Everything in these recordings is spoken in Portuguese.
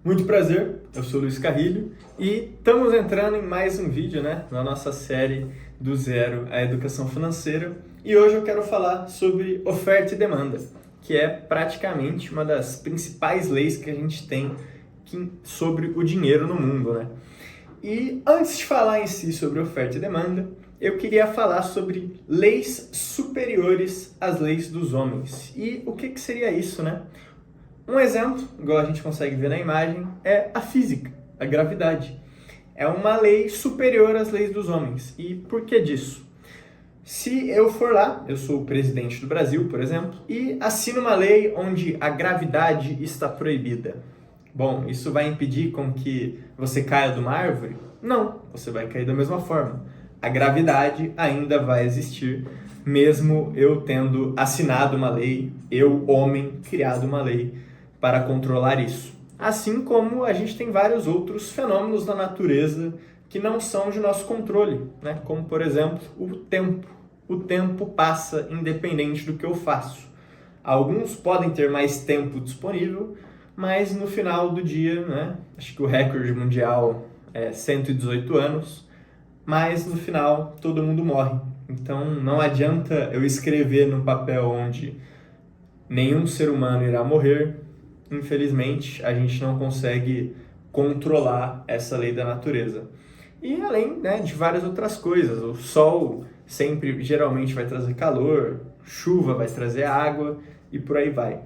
Muito prazer, eu sou Luiz Carrilho e estamos entrando em mais um vídeo, na nossa série do zero à educação financeira, e hoje eu quero falar sobre oferta e demanda, que é praticamente uma das principais leis que a gente tem sobre o dinheiro no mundo, E antes de falar em si sobre oferta e demanda, eu queria falar sobre leis superiores às leis dos homens. E o que seria isso, Um exemplo, igual a gente consegue ver na imagem, é a física, a gravidade. É uma lei superior às leis dos homens. E por que disso? Se eu for lá, eu sou o presidente do Brasil, por exemplo, e assino uma lei onde a gravidade está proibida. Bom, isso vai impedir com que você caia de uma árvore? Não, você vai cair da mesma forma. A gravidade ainda vai existir, mesmo eu tendo assinado uma lei, eu, homem, criado uma lei para controlar isso. Assim como a gente tem vários outros fenômenos da natureza que não são de nosso controle, Como, por exemplo, o tempo. O tempo passa independente do que eu faço. Alguns podem ter mais tempo disponível, mas no final do dia, acho que o recorde mundial é 118 anos, mas no final todo mundo morre. Então não adianta eu escrever no papel onde nenhum ser humano irá morrer. Infelizmente, a gente não consegue controlar essa lei da natureza. E além de várias outras coisas, o sol sempre, geralmente, vai trazer calor, chuva vai trazer água e por aí vai.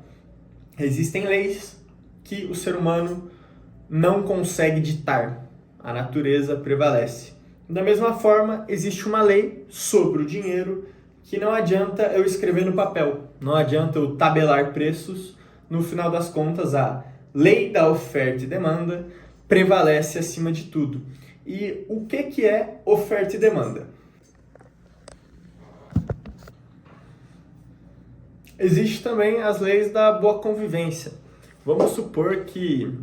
Existem leis que o ser humano não consegue ditar, a natureza prevalece. Da mesma forma, existe uma lei sobre o dinheiro que não adianta eu escrever no papel, não adianta eu tabelar preços. No final das contas, a lei da oferta e demanda prevalece acima de tudo. E o que é oferta e demanda? Existem também as leis da boa convivência. Vamos supor que,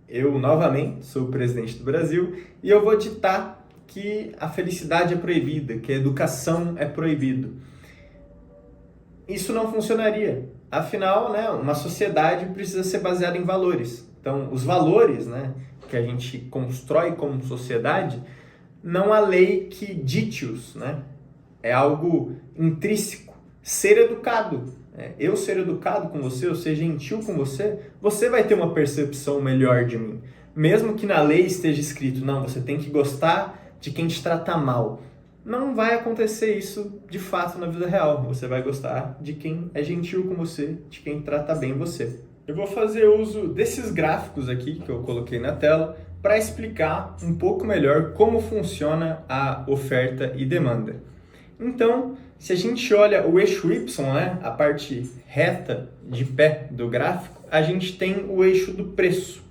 eu novamente sou o presidente do Brasil e eu vou ditar que a felicidade é proibida, que a educação é proibida. Isso não funcionaria. Afinal, uma sociedade precisa ser baseada em valores. Então, os valores, que a gente constrói como sociedade, não há lei que dite-os, É algo intrínseco. Ser educado. Eu ser educado com você, eu ser gentil com você, você vai ter uma percepção melhor de mim. Mesmo que na lei esteja escrito, não, você tem que gostar de quem te trata mal. Não vai acontecer isso de fato na vida real. Você vai gostar de quem é gentil com você, de quem trata bem você. Eu vou fazer uso desses gráficos aqui que eu coloquei na tela para explicar um pouco melhor como funciona a oferta e demanda. Então, se a gente olha o eixo Y, a parte reta de pé do gráfico, a gente tem o eixo do preço.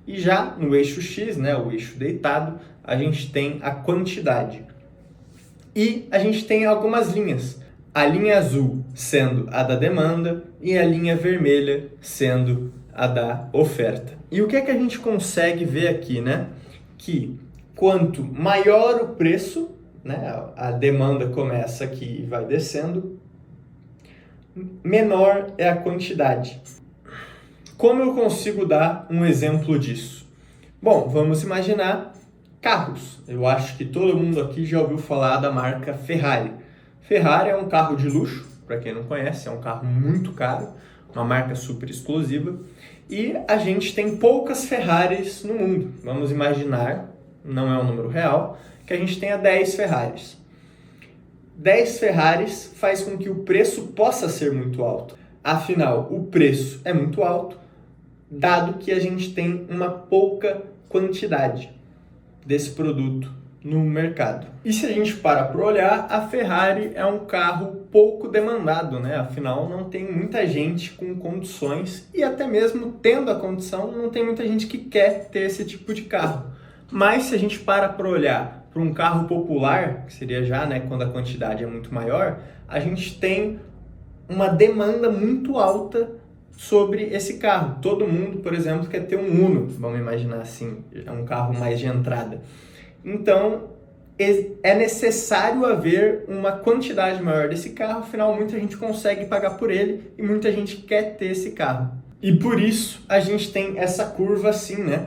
E já no eixo X, o eixo deitado, a gente tem a quantidade. E a gente tem algumas linhas. A linha azul sendo a da demanda e a linha vermelha sendo a da oferta. E o que é que a gente consegue ver aqui, Que quanto maior o preço, a demanda começa aqui e vai descendo, menor é a quantidade. Como eu consigo dar um exemplo disso? Bom, vamos imaginar carros. Eu acho que todo mundo aqui já ouviu falar da marca Ferrari. Ferrari é um carro de luxo, para quem não conhece, é um carro muito caro, uma marca super exclusiva. E a gente tem poucas Ferraris no mundo. Vamos imaginar, não é um número real, que a gente tenha 10 Ferraris. 10 Ferraris faz com que o preço possa ser muito alto. Afinal, o preço é muito alto, dado que a gente tem uma pouca quantidade desse produto no mercado. E se a gente parar para olhar, a Ferrari é um carro pouco demandado, Afinal, não tem muita gente com condições e até mesmo tendo a condição, não tem muita gente que quer ter esse tipo de carro. Mas se a gente para olhar para um carro popular, que seria já quando a quantidade é muito maior, a gente tem uma demanda muito alta sobre esse carro. Todo mundo, por exemplo, quer ter um Uno, vamos imaginar assim, é um carro mais de entrada. Então, é necessário haver uma quantidade maior desse carro, afinal muita gente consegue pagar por ele e muita gente quer ter esse carro. E por isso a gente tem essa curva assim, né?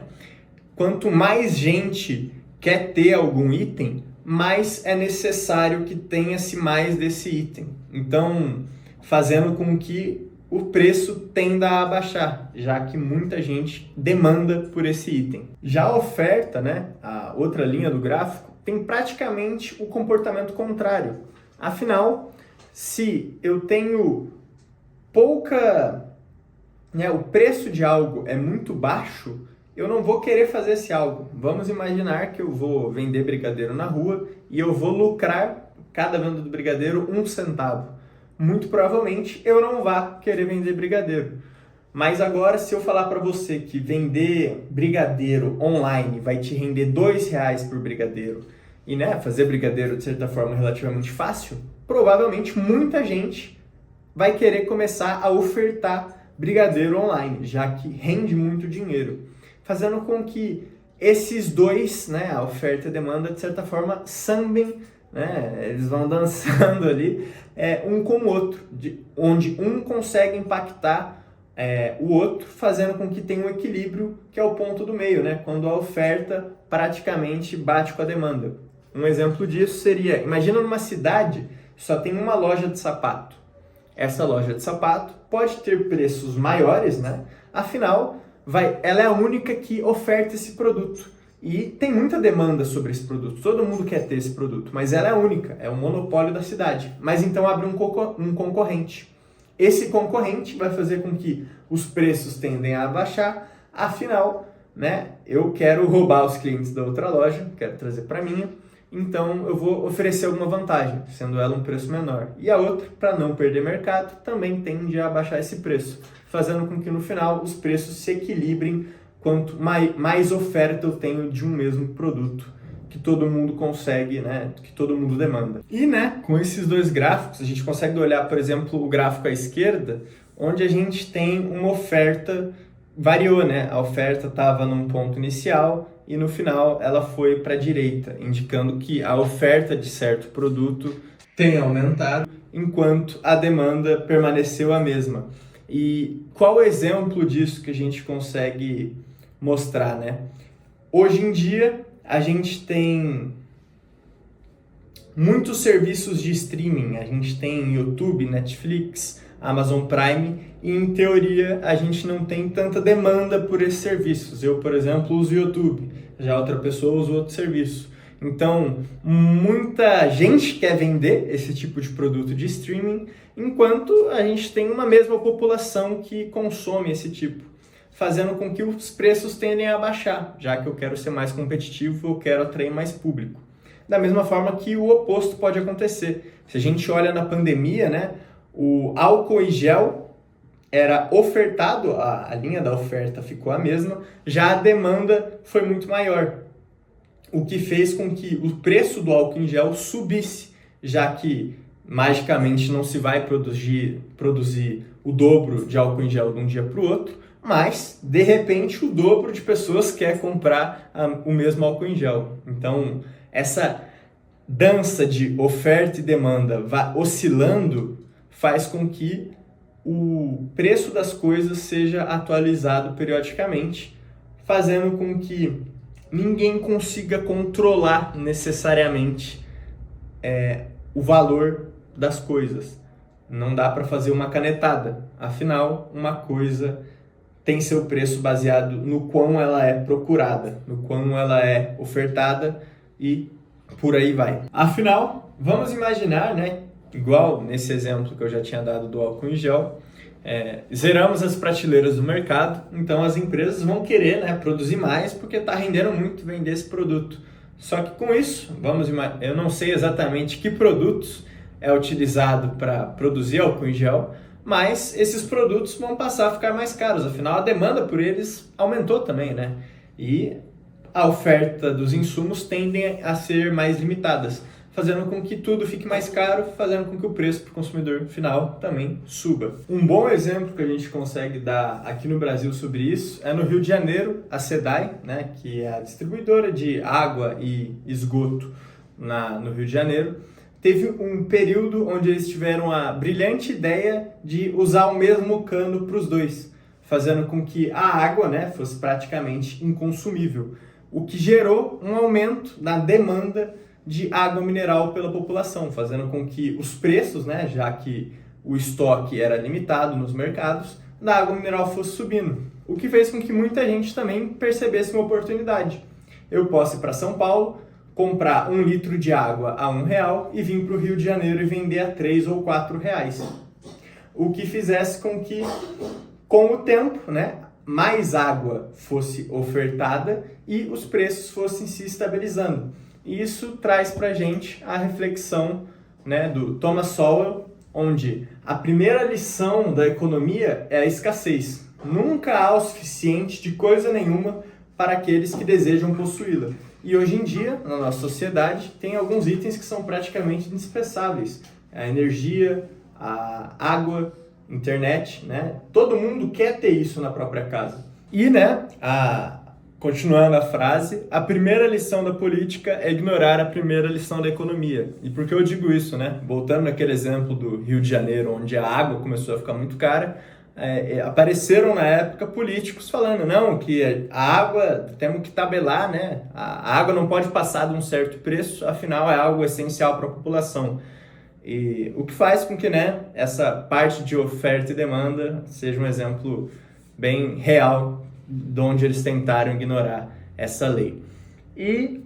Quanto mais gente quer ter algum item, mais é necessário que tenha-se mais desse item. Então, fazendo com que o preço tenda a baixar, já que muita gente demanda por esse item. Já a oferta, né, a outra linha do gráfico, tem praticamente o comportamento contrário. Afinal, se eu tenho pouca, né, o preço de algo é muito baixo, eu não vou querer fazer esse algo. Vamos imaginar que eu vou vender brigadeiro na rua e eu vou lucrar cada venda do brigadeiro 1 centavo. Muito provavelmente eu não vá querer vender brigadeiro. Mas agora, se eu falar para você que vender brigadeiro online vai te render R$2 por brigadeiro e, né, fazer brigadeiro de certa forma relativamente fácil, provavelmente muita gente vai querer começar a ofertar brigadeiro online, já que rende muito dinheiro, fazendo com que esses dois, né, a oferta e a demanda, de certa forma, sambem, né, eles vão dançando ali um com o outro, onde um consegue impactar o outro, fazendo com que tenha um equilíbrio, que é o ponto do meio, né, quando a oferta praticamente bate com a demanda. Um exemplo disso seria, imagina numa cidade só tem uma loja de sapato. Essa loja de sapato pode ter preços maiores, né? Afinal, ela é a única que oferta esse produto. E tem muita demanda sobre esse produto, todo mundo quer ter esse produto, mas ela é a única, é o monopólio da cidade. Mas então abre um concorrente. Esse concorrente vai fazer com que os preços tendem a baixar, afinal, né, eu quero roubar os clientes da outra loja, quero trazer para a minha, então eu vou oferecer alguma vantagem, sendo ela um preço menor. E a outra, para não perder mercado, também tende a baixar esse preço, fazendo com que no final os preços se equilibrem quanto mais oferta eu tenho de um mesmo produto que todo mundo consegue, né, que todo mundo demanda. E, né, com esses dois gráficos, a gente consegue olhar, por exemplo, o gráfico à esquerda, onde a gente tem uma oferta, variou, né, a oferta estava num ponto inicial e no final ela foi para a direita, indicando que a oferta de certo produto tem aumentado, enquanto a demanda permaneceu a mesma. E qual o exemplo disso que a gente consegue mostrar, né? Hoje em dia, a gente tem muitos serviços de streaming. A gente tem YouTube, Netflix, Amazon Prime e, em teoria, a gente não tem tanta demanda por esses serviços. Eu, por exemplo, uso YouTube, já outra pessoa usa outro serviço. Então, muita gente quer vender esse tipo de produto de streaming, enquanto a gente tem uma mesma população que consome esse tipo, fazendo com que os preços tendem a baixar, já que eu quero ser mais competitivo, eu quero atrair mais público. Da mesma forma que o oposto pode acontecer. Se a gente olha na pandemia, né, o álcool em gel era ofertado, a linha da oferta ficou a mesma, já a demanda foi muito maior, o que fez com que o preço do álcool em gel subisse, já que magicamente não se vai produzir o dobro de álcool em gel de um dia para o outro, mas, de repente, o dobro de pessoas quer comprar o mesmo álcool em gel. Então, essa dança de oferta e demanda oscilando faz com que o preço das coisas seja atualizado periodicamente, fazendo com que ninguém consiga controlar necessariamente o valor das coisas. Não dá para fazer uma canetada. Afinal, uma coisa tem seu preço baseado no quão ela é procurada, no quão ela é ofertada e por aí vai. Afinal, vamos imaginar, né, igual nesse exemplo que eu já tinha dado do álcool em gel, zeramos as prateleiras do mercado, então as empresas vão querer, né, produzir mais porque está rendendo muito vender esse produto. Só que com isso, eu não sei exatamente que produtos é utilizado para produzir álcool em gel, mas esses produtos vão passar a ficar mais caros, afinal a demanda por eles aumentou também, né? E a oferta dos insumos tendem a ser mais limitadas, fazendo com que tudo fique mais caro, fazendo com que o preço para o consumidor final também suba. Um bom exemplo que a gente consegue dar aqui no Brasil sobre isso é no Rio de Janeiro, a SEDAI, né, que é a distribuidora de água e esgoto no Rio de Janeiro, teve um período onde eles tiveram a brilhante ideia de usar o mesmo cano para os dois, fazendo com que a água, né, fosse praticamente inconsumível, o que gerou um aumento na demanda de água mineral pela população, fazendo com que os preços, né, já que o estoque era limitado nos mercados, da água mineral fosse subindo, o que fez com que muita gente também percebesse uma oportunidade. Eu posso ir para São Paulo, comprar 1 litro de água a R$1 e vir para o Rio de Janeiro e vender a R$3 ou R$4. O que fizesse com que, com o tempo, né, mais água fosse ofertada e os preços fossem se estabilizando. E isso traz para a gente a reflexão, né, do Thomas Sowell, onde a primeira lição da economia é a escassez. Nunca há o suficiente de coisa nenhuma para aqueles que desejam possuí-la. E hoje em dia, na nossa sociedade, tem alguns itens que são praticamente indispensáveis. A energia, a água, internet, né? Todo mundo quer ter isso na própria casa. E, né, continuando a frase, a primeira lição da política é ignorar a primeira lição da economia. E por que eu digo isso, né? Voltando naquele exemplo do Rio de Janeiro, onde a água começou a ficar muito cara, apareceram na época políticos falando, não, que a água, temos que tabelar, né? A água não pode passar de um certo preço, afinal é algo essencial para a população. E o que faz com que, né, essa parte de oferta e demanda seja um exemplo bem real de onde eles tentaram ignorar essa lei. E,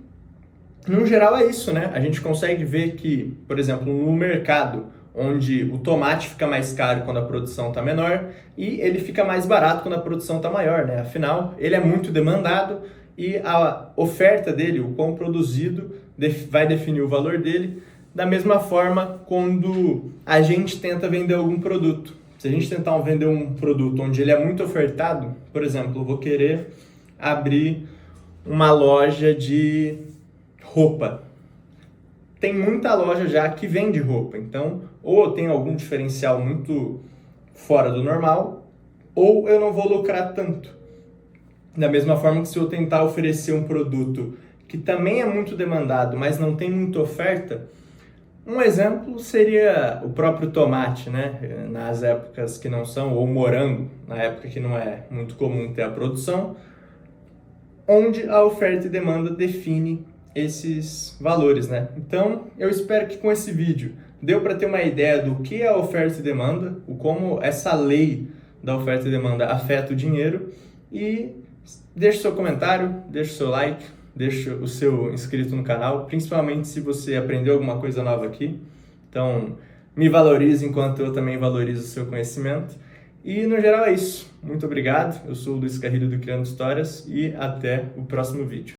no geral, é isso, né? A gente consegue ver que, por exemplo, no mercado, onde o tomate fica mais caro quando a produção está menor e ele fica mais barato quando a produção está maior, né? Afinal, ele é muito demandado e a oferta dele, o quão produzido, vai definir o valor dele. Da mesma forma, quando a gente tenta vender algum produto. Se a gente tentar vender um produto onde ele é muito ofertado, por exemplo, eu vou querer abrir uma loja de roupa. Tem muita loja já que vende roupa, então ou tem algum diferencial muito fora do normal, ou eu não vou lucrar tanto. Da mesma forma que se eu tentar oferecer um produto que também é muito demandado, mas não tem muita oferta, um exemplo seria o próprio tomate, né? Nas épocas que não são, ou morango, na época que não é muito comum ter a produção, onde a oferta e demanda define esses valores, né? Então, eu espero que com esse vídeo deu para ter uma ideia do que é a oferta e demanda, o como essa lei da oferta e demanda afeta o dinheiro, e deixe seu comentário, deixe seu like, deixe o seu inscrito no canal, principalmente se você aprendeu alguma coisa nova aqui. Então, me valorize enquanto eu também valorizo o seu conhecimento. E, no geral, é isso. Muito obrigado. Eu sou o Luiz Carrilho do Criando Histórias e até o próximo vídeo.